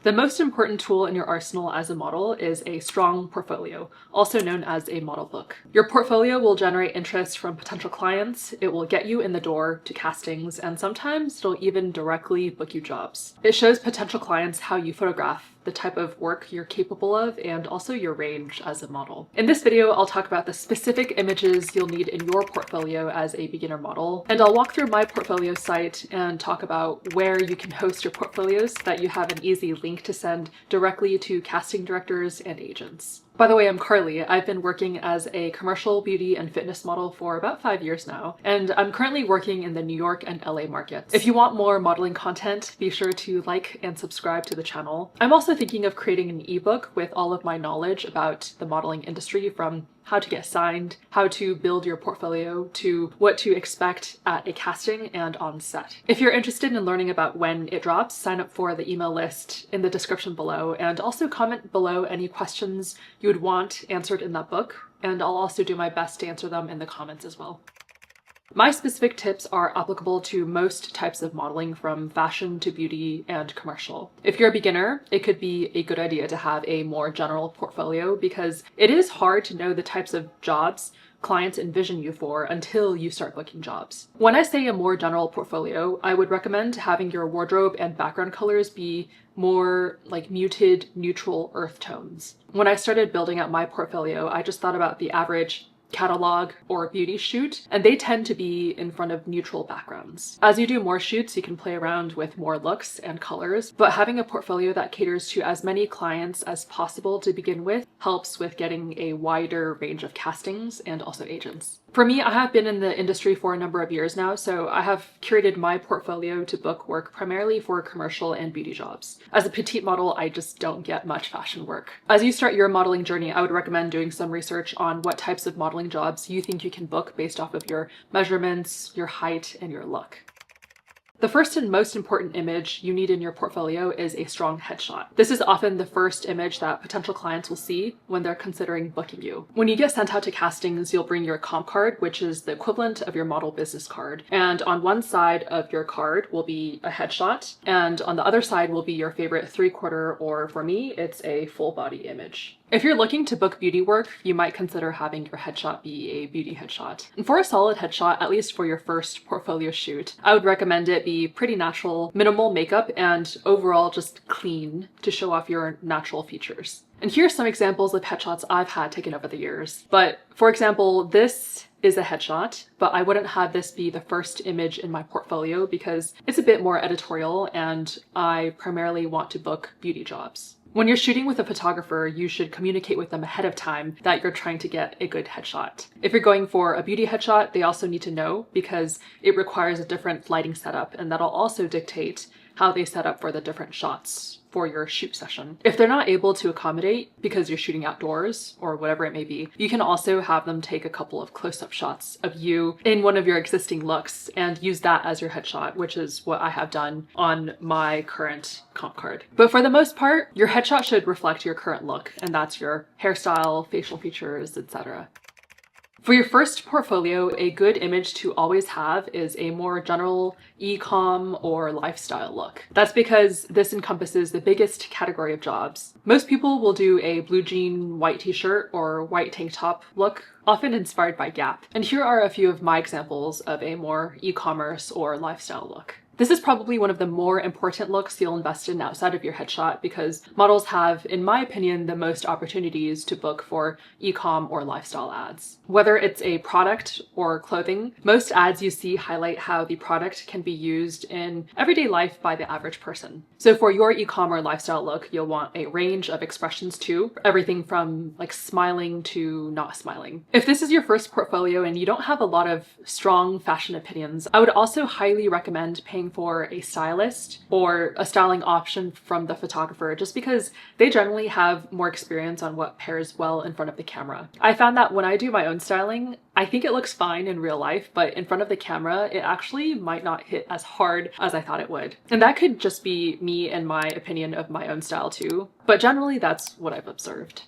The most important tool in your arsenal as a model is a strong portfolio, also known as a model book. Your portfolio will generate interest from potential clients, it will get you in the door to castings, and sometimes it'll even directly book you jobs. It shows potential clients how you photograph, the type of work you're capable of, and also your range as a model. In this video, I'll talk about the specific images you'll need in your portfolio as a beginner model, and I'll walk through my portfolio site and talk about where you can host your portfolios so that you have an easy link to send directly to casting directors and agents. By the way, I'm Carly. I've been working as a commercial beauty and fitness model for about 5 years now, and I'm currently working in the New York and LA markets. If you want more modeling content, be sure to like and subscribe to the channel. I'm also thinking of creating an ebook with all of my knowledge about the modeling industry, from how to get signed, how to build your portfolio, to what to expect at a casting and on set. If you're interested in learning about when it drops, sign up for the email list in the description below, and also comment below any questions you would want answered in that book, and I'll also do my best to answer them in the comments as well. My specific tips are applicable to most types of modeling, from fashion to beauty and commercial. If you're a beginner, it could be a good idea to have a more general portfolio because it is hard to know the types of jobs clients envision you for until you start booking jobs. When I say a more general portfolio, I would recommend having your wardrobe and background colors be more like muted, neutral earth tones. When I started building out my portfolio, I just thought about the average catalog or beauty shoot, and they tend to be in front of neutral backgrounds. As you do more shoots, you can play around with more looks and colors, but having a portfolio that caters to as many clients as possible to begin with helps with getting a wider range of castings and also agents. For me, I have been in the industry for a number of years now, so I have curated my portfolio to book work primarily for commercial and beauty jobs. As a petite model, I just don't get much fashion work. As you start your modeling journey, I would recommend doing some research on what types of modeling jobs you think you can book based off of your measurements, your height, and your look. The first and most important image you need in your portfolio is a strong headshot. This is often the first image that potential clients will see when they're considering booking you. When you get sent out to castings, you'll bring your comp card, which is the equivalent of your model business card. And on one side of your card will be a headshot, and on the other side will be your favorite 3/4, or for me, it's a full body image. If you're looking to book beauty work, you might consider having your headshot be a beauty headshot. And for a solid headshot, at least for your first portfolio shoot, I would recommend it be pretty natural, minimal makeup, and overall just clean to show off your natural features. And here's some examples of headshots I've had taken over the years. But for example, this is a headshot, but I wouldn't have this be the first image in my portfolio because it's a bit more editorial and I primarily want to book beauty jobs. When you're shooting with a photographer, you should communicate with them ahead of time that you're trying to get a good headshot. If you're going for a beauty headshot, they also need to know because it requires a different lighting setup, and that'll also dictate how they set up for the different shots for your shoot session. If they're not able to accommodate because you're shooting outdoors or whatever it may be, you can also have them take a couple of close-up shots of you in one of your existing looks and use that as your headshot, which is what I have done on my current comp card. But for the most part, your headshot should reflect your current look, and that's your hairstyle, facial features, etc. For your first portfolio, a good image to always have is a more general Ecomm or lifestyle look. That's because this encompasses the biggest category of jobs. Most people will do a blue jean, white t-shirt, or white tank top look, often inspired by Gap. And here are a few of my examples of a more e-commerce or lifestyle look. This is probably one of the more important looks you'll invest in outside of your headshot because models have, in my opinion, the most opportunities to book for e-com or lifestyle ads. Whether it's a product or clothing, most ads you see highlight how the product can be used in everyday life by the average person. So for your e-com or lifestyle look, you'll want a range of expressions too, everything from like smiling to not smiling. If this is your first portfolio and you don't have a lot of strong fashion opinions, I would also highly recommend paying for a stylist or a styling option from the photographer, just because they generally have more experience on what pairs well in front of the camera. I found that when I do my own styling, I think it looks fine in real life, but in front of the camera, it actually might not hit as hard as I thought it would. And that could just be me and my opinion of my own style too, but generally that's what I've observed.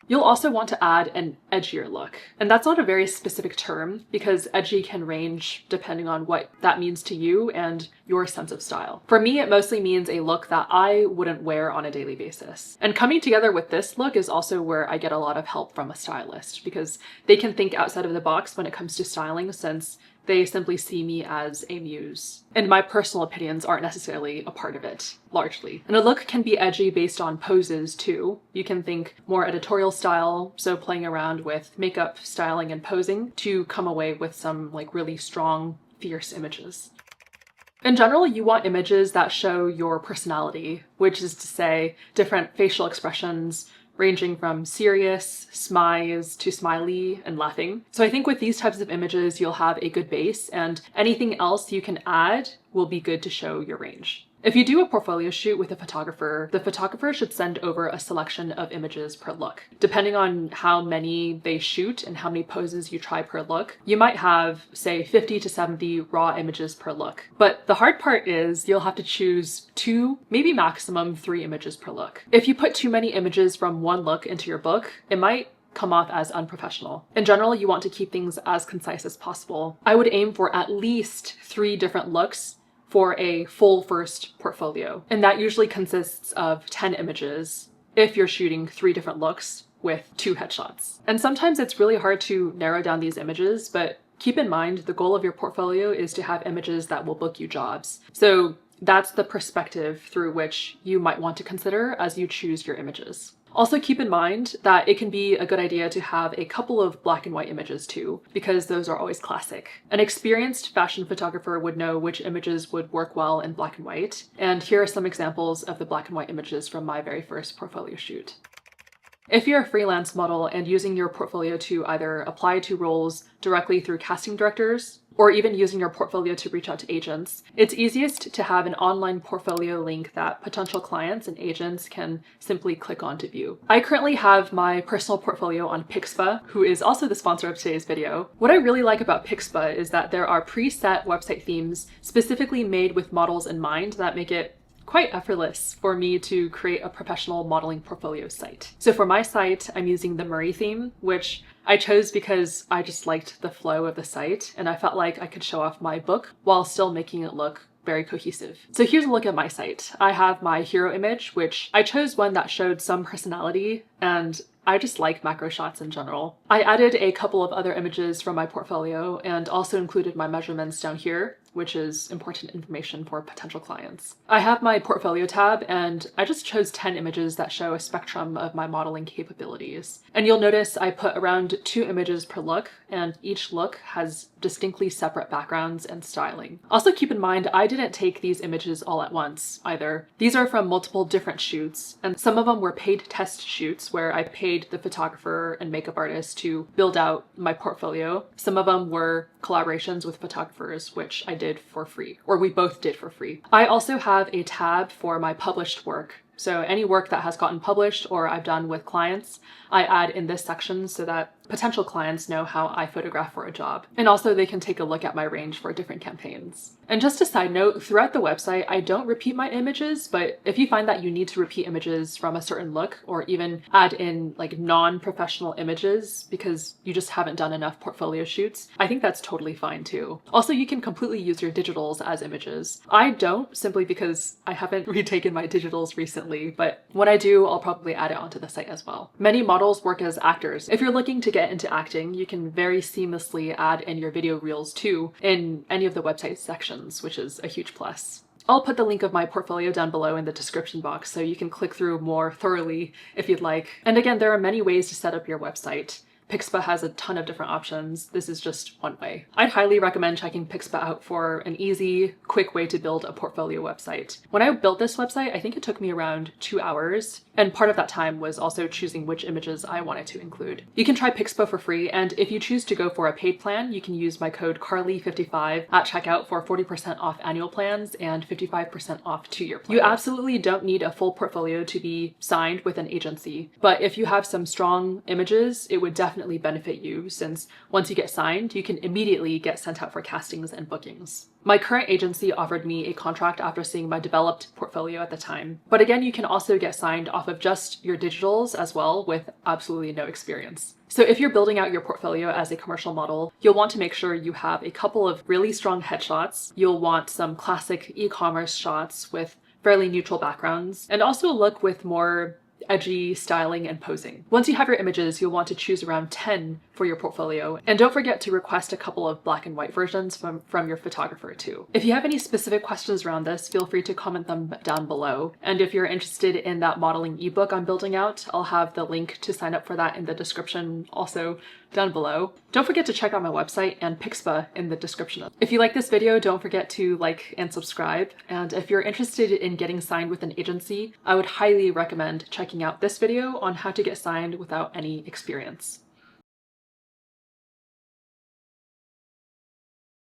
You'll also want to add an edgier look. And that's not a very specific term because edgy can range depending on what that means to you and your sense of style. For me, it mostly means a look that I wouldn't wear on a daily basis. And coming together with this look is also where I get a lot of help from a stylist because they can think outside of the box when it comes to styling, since they simply see me as a muse. And my personal opinions aren't necessarily a part of it, largely. And a look can be edgy based on poses too. You can think more editorial style, so playing around with makeup, styling, and posing to come away with some like really strong, fierce images. In general, you want images that show your personality, which is to say different facial expressions, ranging from serious, smize, to smiley, and laughing. So I think with these types of images, you'll have a good base, and anything else you can add will be good to show your range. If you do a portfolio shoot with a photographer, the photographer should send over a selection of images per look. Depending on how many they shoot and how many poses you try per look, you might have, say, 50 to 70 raw images per look. But the hard part is you'll have to choose 2, maybe maximum 3 images per look. If you put too many images from one look into your book, it might come off as unprofessional. In general, you want to keep things as concise as possible. I would aim for at least 3 different looks for a full first portfolio. And that usually consists of 10 images if you're shooting 3 different looks with 2 headshots. And sometimes it's really hard to narrow down these images, but keep in mind the goal of your portfolio is to have images that will book you jobs. So that's the perspective through which you might want to consider as you choose your images. Also keep in mind that it can be a good idea to have a couple of black and white images too, because those are always classic. An experienced fashion photographer would know which images would work well in black and white, and here are some examples of the black and white images from my very first portfolio shoot. If you're a freelance model and using your portfolio to either apply to roles directly through casting directors, or even using your portfolio to reach out to agents, it's easiest to have an online portfolio link that potential clients and agents can simply click on to view. I currently have my personal portfolio on Pixpa, who is also the sponsor of today's video. What I really like about Pixpa is that there are preset website themes specifically made with models in mind that make it quite effortless for me to create a professional modeling portfolio site. So for my site, I'm using the Murray theme, which I chose because I just liked the flow of the site and I felt like I could show off my book while still making it look very cohesive. So here's a look at my site. I have my hero image, which I chose one that showed some personality, and I just like macro shots in general. I added a couple of other images from my portfolio and also included my measurements down here, which is important information for potential clients. I have my portfolio tab and I just chose 10 images that show a spectrum of my modeling capabilities. And you'll notice I put around 2 images per look, and each look has distinctly separate backgrounds and styling. Also keep in mind, I didn't take these images all at once either. These are from multiple different shoots, and some of them were paid test shoots where I paid the photographer and makeup artist to build out my portfolio. Some of them were collaborations with photographers, which I did for free, or we both did for free. I also have a tab for my published work. So any work that has gotten published or I've done with clients, I add in this section so that potential clients know how I photograph for a job. And also they can take a look at my range for different campaigns. And just a side note, throughout the website, I don't repeat my images, but if you find that you need to repeat images from a certain look or even add in like non-professional images because you just haven't done enough portfolio shoots, I think that's totally fine too. Also, you can completely use your digitals as images. I don't, simply because I haven't retaken my digitals recently, but when I do, I'll probably add it onto the site as well. Many models work as actors. If you're looking to get into acting, you can very seamlessly add in your video reels too in any of the website sections, which is a huge plus. I'll put the link of my portfolio down below in the description box so you can click through more thoroughly if you'd like. And again, there are many ways to set up your website. Pixpa has a ton of different options. This is just one way. I'd highly recommend checking Pixpa out for an easy, quick way to build a portfolio website. When I built this website, I think it took me around 2 hours, and part of that time was also choosing which images I wanted to include. You can try Pixpa for free, and if you choose to go for a paid plan, you can use my code CARLY55 at checkout for 40% off annual plans and 55% off 2-year plans. You absolutely don't need a full portfolio to be signed with an agency, but if you have some strong images, it would definitely definitely benefit you, since once you get signed, you can immediately get sent out for castings and bookings. My current agency offered me a contract after seeing my developed portfolio at the time. But again, you can also get signed off of just your digitals as well with absolutely no experience. So if you're building out your portfolio as a commercial model, you'll want to make sure you have a couple of really strong headshots. You'll want some classic e-commerce shots with fairly neutral backgrounds, and also look with more edgy styling and posing. Once you have your images, you'll want to choose around 10 for your portfolio, and don't forget to request a couple of black and white versions from your photographer too. If you have any specific questions around this, feel free to comment them down below. And if you're interested in that modeling ebook I'm building out, I'll have the link to sign up for that in the description also down below. Don't forget to check out my website and Pixpa in the description. If you like this video, don't forget to like and subscribe. And if you're interested in getting signed with an agency, I would highly recommend checking out this video on how to get signed without any experience.